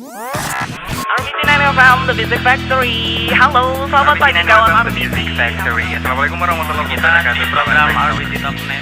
RBC9 FM, The Music Factory. Halo, selamat pagi kawan The Music Factory. Assalamualaikum warahmatullahi wabarakatuh. Program RBC Top 10.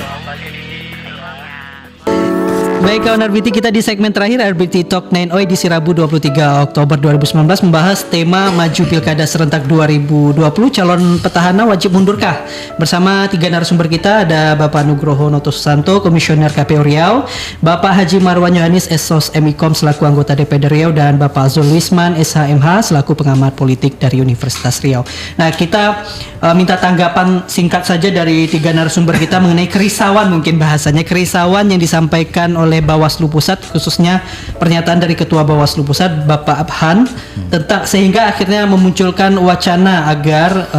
Baik kawan RBT, kita di segmen terakhir RBT Talk 9 edisi Rabu 23 Oktober 2019 membahas tema maju Pilkada Serentak 2020, calon petahana wajib mundurkah? Bersama tiga narasumber kita ada Bapak Nugroho Noto Susanto, Komisioner KPU Riau, Bapak Haji Marwan Yohanis, Esos MIKOM selaku anggota DPD Riau, dan Bapak Zul Wisman SHMH selaku pengamat politik dari Universitas Riau. Nah, kita minta tanggapan singkat saja dari tiga narasumber kita mengenai kerisauan, mungkin bahasanya kerisauan yang disampaikan oleh Bawaslu Pusat, khususnya pernyataan dari Ketua Bawaslu Pusat Bapak Abhan tentang sehingga akhirnya memunculkan wacana agar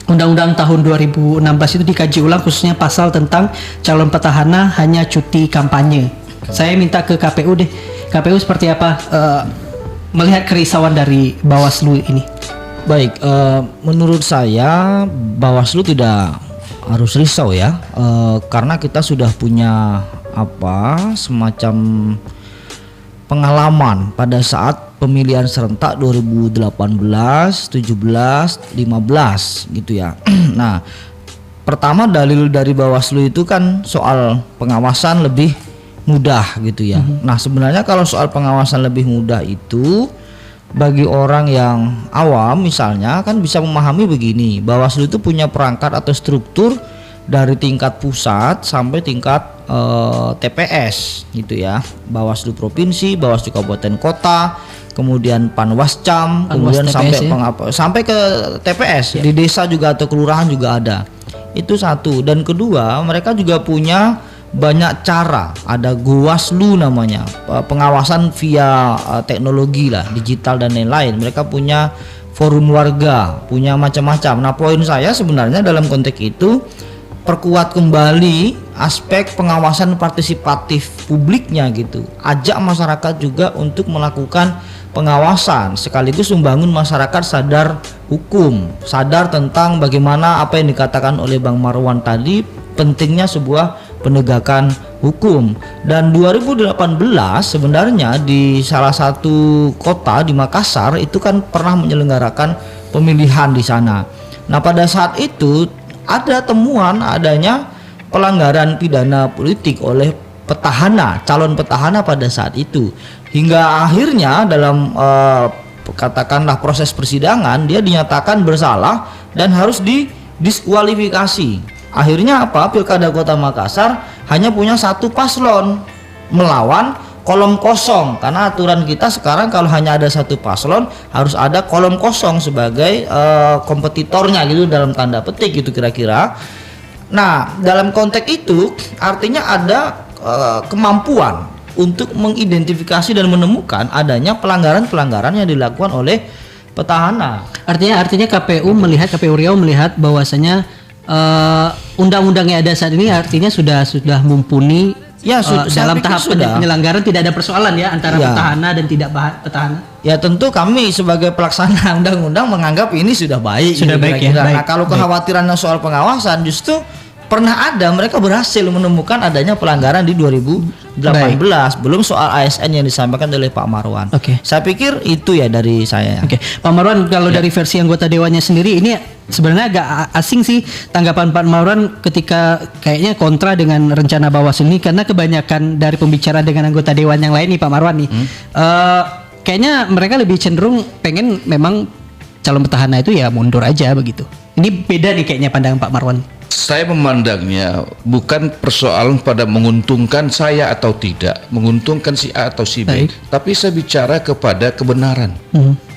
Undang-Undang tahun 2016 itu dikaji ulang, khususnya pasal tentang calon petahana hanya cuti kampanye. Saya minta ke KPU deh, KPU seperti apa melihat kerisauan dari Bawaslu ini? Baik, menurut saya Bawaslu tidak harus risau ya, karena kita sudah punya semacam pengalaman pada saat pemilihan serentak 2018, 17, 15 gitu ya. Nah, pertama dalil dari Bawaslu itu kan soal pengawasan lebih mudah gitu ya. Nah, sebenarnya kalau soal pengawasan lebih mudah itu bagi orang yang awam misalnya kan bisa memahami begini, Bawaslu itu punya perangkat atau struktur dari tingkat pusat sampai tingkat TPS gitu ya, Bawaslu provinsi, Bawaslu kabupaten kota, kemudian Panwascam, kemudian TPS sampai ke TPS ya. Di desa juga atau kelurahan juga ada. Itu satu. Dan kedua, mereka juga punya banyak cara, ada Gowaslu namanya, pengawasan via teknologi lah, digital dan lain-lain. Mereka punya forum warga, punya macam-macam. Nah, poin saya sebenarnya dalam konteks itu perkuat kembali aspek pengawasan partisipatif publiknya gitu. Ajak masyarakat juga untuk melakukan pengawasan sekaligus membangun masyarakat sadar hukum, sadar tentang bagaimana apa yang dikatakan oleh Bang Marwan tadi, pentingnya sebuah penegakan hukum. Dan 2018 sebenarnya di salah satu kota di Makassar itu kan pernah menyelenggarakan pemilihan di sana. Nah, pada saat itu ada temuan adanya pelanggaran pidana politik oleh petahana, calon petahana pada saat itu, hingga akhirnya dalam katakanlah proses persidangan dia dinyatakan bersalah dan harus didiskualifikasi. Akhirnya Pilkada Kota Makassar hanya punya satu paslon melawan kolom kosong, karena aturan kita sekarang kalau hanya ada satu paslon harus ada kolom kosong sebagai kompetitornya gitu, dalam tanda petik gitu kira-kira. Nah, dalam konteks itu artinya ada kemampuan untuk mengidentifikasi dan menemukan adanya pelanggaran-pelanggaran yang dilakukan oleh petahana. Artinya KPU Riau melihat bahwasanya undang-undang yang ada saat ini artinya sudah mumpuni. Ya, dalam tahap penyelenggaraan tidak ada persoalan ya antara petahana dan tidak petahana. Ya, tentu kami sebagai pelaksana undang-undang menganggap ini sudah baik. Sudah baik ya. Nah, kalau kekhawatirannya soal pengawasan, justru pernah ada mereka berhasil menemukan adanya pelanggaran di 2018. Belum soal ASN yang disampaikan oleh Pak Marwan. Saya pikir itu ya dari saya. Pak Marwan, kalau dari versi anggota dewannya sendiri ini sebenarnya agak asing sih tanggapan Pak Marwan ketika kayaknya kontra dengan rencana Bawaslu ini, karena kebanyakan dari pembicaraan dengan anggota dewan yang lain nih Pak Marwan nih, kayaknya mereka lebih cenderung pengen memang calon petahana itu ya mundur aja begitu. Ini beda nih kayaknya pandangan Pak Marwan. Saya memandangnya bukan persoalan pada menguntungkan saya atau tidak, menguntungkan si A atau si B, tapi saya bicara kepada kebenaran.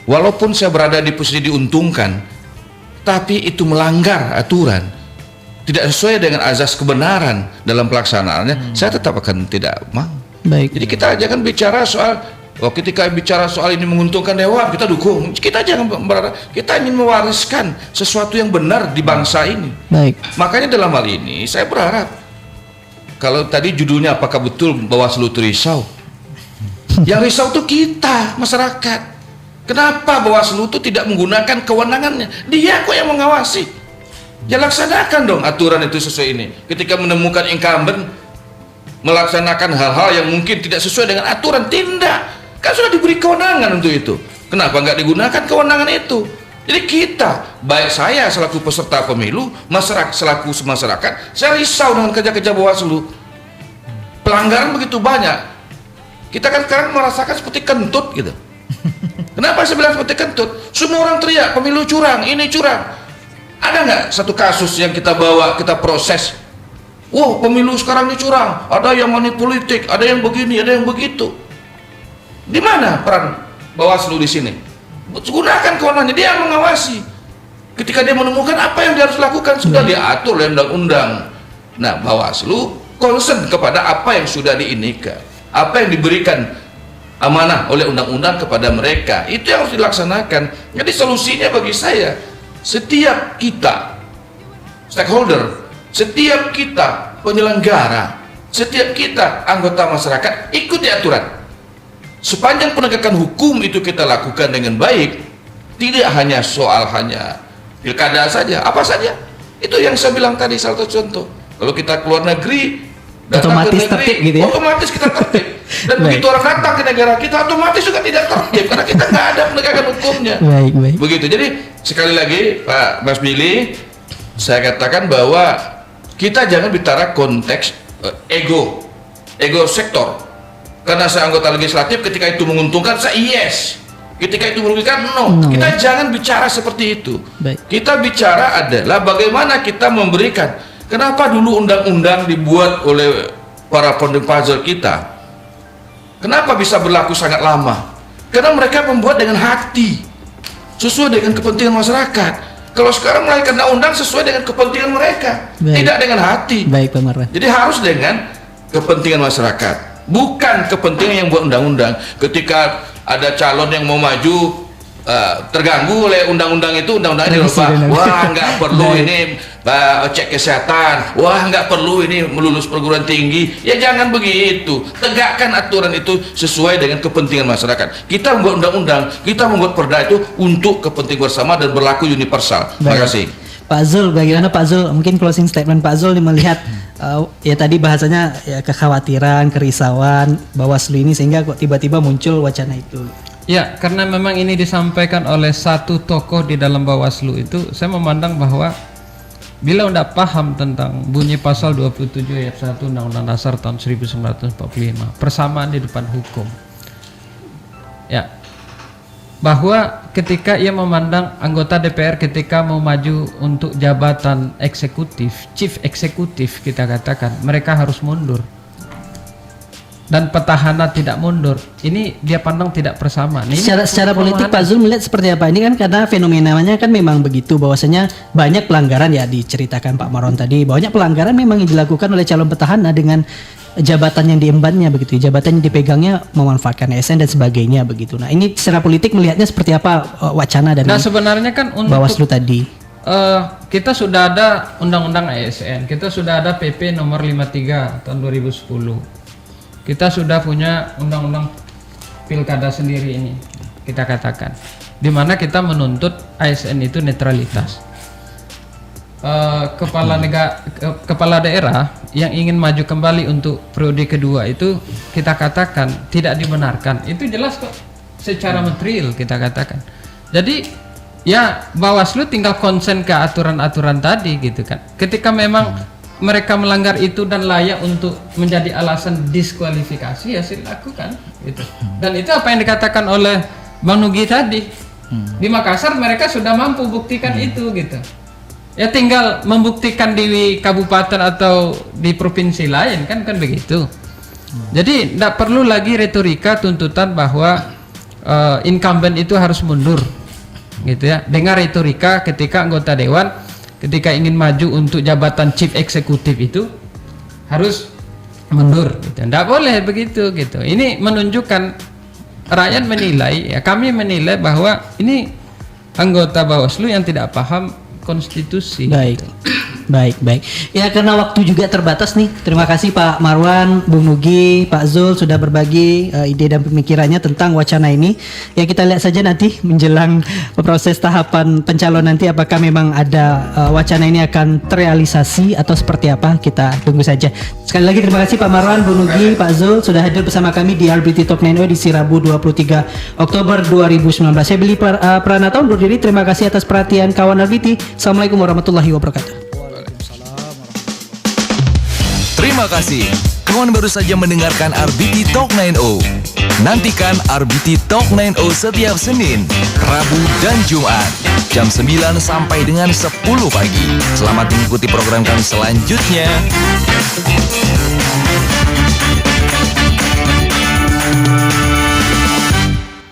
Walaupun saya berada di posisi diuntungkan, tapi itu melanggar aturan, tidak sesuai dengan azas kebenaran dalam pelaksanaannya, saya tetap akan tidak mau. Jadi kita aja kan bicara soal, ketika bicara soal ini menguntungkan dewan, kita dukung. Kita jangan berharap, kita ingin mewariskan sesuatu yang benar di bangsa ini. Makanya dalam hal ini saya berharap, kalau tadi judulnya apakah betul Bawaslu itu risau? Yang risau itu kita, masyarakat. Kenapa Bawaslu itu tidak menggunakan kewenangannya? Dia kok yang mengawasi. Ya laksanakan dong aturan itu sesuai ini. Ketika menemukan incumbent melaksanakan hal-hal yang mungkin tidak sesuai dengan aturan, tindak. Kan sudah diberi kewenangan untuk itu. Kenapa nggak digunakan kewenangan itu? Jadi kita, baik saya selaku peserta pemilu, masyarakat selaku masyarakat, saya risau dengan kerja-kerja Bawaslu. Pelanggaran begitu banyak. Kita kan sekarang merasakan seperti kentut gitu. Kenapa saya bilang seperti kentut? Semua orang teriak pemilu curang, ini curang. Ada nggak satu kasus yang kita bawa, kita proses? Wah, pemilu sekarang ini curang. Ada yang money politik, ada yang begini, ada yang begitu. Di mana peran Bawaslu di sini? Gunakan kewenangannya, dia yang mengawasi. Ketika dia menemukan apa yang dia harus lakukan, sudah diatur oleh undang-undang. Nah, Bawaslu concern kepada apa yang sudah diinikan, apa yang diberikan amanah oleh undang-undang kepada mereka. Itu yang harus dilaksanakan. Jadi solusinya bagi saya, setiap kita stakeholder, setiap kita penyelenggara, setiap kita anggota masyarakat ikuti aturan. Sepanjang penegakan hukum itu kita lakukan dengan baik, tidak hanya soal hanya pilkada saja, apa saja. Itu yang saya bilang tadi, salah satu contoh. Kalau kita keluar negeri, datang otomatis ke negeri, tertib gitu ya? otomatis kita tertib. Dan begitu orang datang ke negara kita, otomatis juga tidak tertib karena kita nggak ada penegakan hukumnya. Baik. Begitu. Jadi sekali lagi Pak Mas Billy, saya katakan bahwa kita jangan bicara konteks ego sektor. Karena saya anggota legislatif, ketika itu menguntungkan saya yes, ketika itu merugikan no. Kita jangan bicara seperti itu. Baik. Kita bicara adalah bagaimana kita memberikan. Kenapa dulu undang-undang dibuat oleh para pendiri puzzle kita? Kenapa bisa berlaku sangat lama? Karena mereka membuat dengan hati, sesuai dengan kepentingan masyarakat. Kalau sekarang melahirkan undang-undang sesuai dengan kepentingan mereka, tidak dengan hati. Baik, Pak Marwan. Jadi harus dengan kepentingan masyarakat. Bukan kepentingan yang buat undang-undang. Ketika ada calon yang mau maju terganggu oleh undang-undang itu, undang-undang ini lupa. Wah, nggak perlu ini cek kesehatan. Wah, nggak perlu ini melulus perguruan tinggi. Ya jangan begitu. Tegakkan aturan itu sesuai dengan kepentingan masyarakat. Kita membuat undang-undang, kita membuat perda itu untuk kepentingan bersama dan berlaku universal. Terima kasih. Pak Zul, bagaimana Pak Zul? Mungkin closing statement Pak Zul melihat ya tadi bahasanya ya, kekhawatiran, kerisauan Bawaslu ini sehingga kok tiba-tiba muncul wacana itu. Ya, karena memang ini disampaikan oleh satu tokoh di dalam Bawaslu itu, saya memandang bahwa bila tidak paham tentang bunyi pasal 27 ayat 1 Undang-Undang Dasar tahun 1945, persamaan di depan hukum. Ya, bahwa ketika ia memandang anggota DPR ketika mau maju untuk jabatan eksekutif, chief eksekutif kita katakan, mereka harus mundur. Dan petahana tidak mundur. Ini dia pandang tidak persamaan. Secara politik Pak Zul melihat seperti apa? Ini kan karena fenomenanya kan memang begitu, bahwasanya banyak pelanggaran ya, diceritakan Pak Marwan tadi, banyak pelanggaran memang yang dilakukan oleh calon petahana dengan jabatan yang diembannya begitu, jabatan yang dipegangnya memanfaatkan ASN dan sebagainya begitu. Nah, ini secara politik melihatnya seperti apa wacana dari sebenarnya kan untuk Bawaslu tadi? Kita sudah ada Undang-Undang ASN, kita sudah ada PP nomor 53 tahun 2010. Kita sudah punya Undang-Undang Pilkada sendiri ini, kita katakan, di mana kita menuntut ASN itu netralitas. Kepala daerah yang ingin maju kembali untuk periode kedua itu kita katakan tidak dibenarkan. Itu jelas kok secara material kita katakan. Jadi ya Bawaslu tinggal konsen ke aturan-aturan tadi gitu kan. Ketika memang mereka melanggar itu dan layak untuk menjadi alasan diskualifikasi, ya silakan gitu. Dan itu apa yang dikatakan oleh Bang Nugi tadi. Di Makassar mereka sudah mampu buktikan itu gitu. Ya tinggal membuktikan di kabupaten atau di provinsi lain kan begitu. Jadi tidak perlu lagi retorika tuntutan bahwa incumbent itu harus mundur gitu ya. Dengar retorika ketika anggota dewan ketika ingin maju untuk jabatan chief eksekutif itu harus mundur gitu. Tidak boleh begitu gitu. Ini menunjukkan rakyat menilai, ya kami menilai bahwa ini anggota Bawaslu yang tidak paham konstitusi. Baik. Baik. Ya karena waktu juga terbatas nih. Terima kasih Pak Marwan, Bung Nugi, Pak Zul sudah berbagi ide dan pemikirannya tentang wacana ini. Ya kita lihat saja nanti menjelang proses tahapan pencalonan nanti apakah memang ada wacana ini akan terrealisasi atau seperti apa. Kita tunggu saja. Sekali lagi terima kasih Pak Marwan, Bung Nugi, Pak Zul sudah hadir bersama kami di RBT Talk 9 edisi Rabu 23 Oktober 2019. Saya Billy Pranata undur diri. Terima kasih atas perhatian kawan RBT. Assalamualaikum warahmatullahi wabarakatuh. Terima kasih. Kawan baru saja mendengarkan RBT Talk 90. Nantikan RBT Talk 90 setiap Senin, Rabu, dan Jumat. Jam 9 sampai dengan 10 pagi. Selamat mengikuti program kami selanjutnya.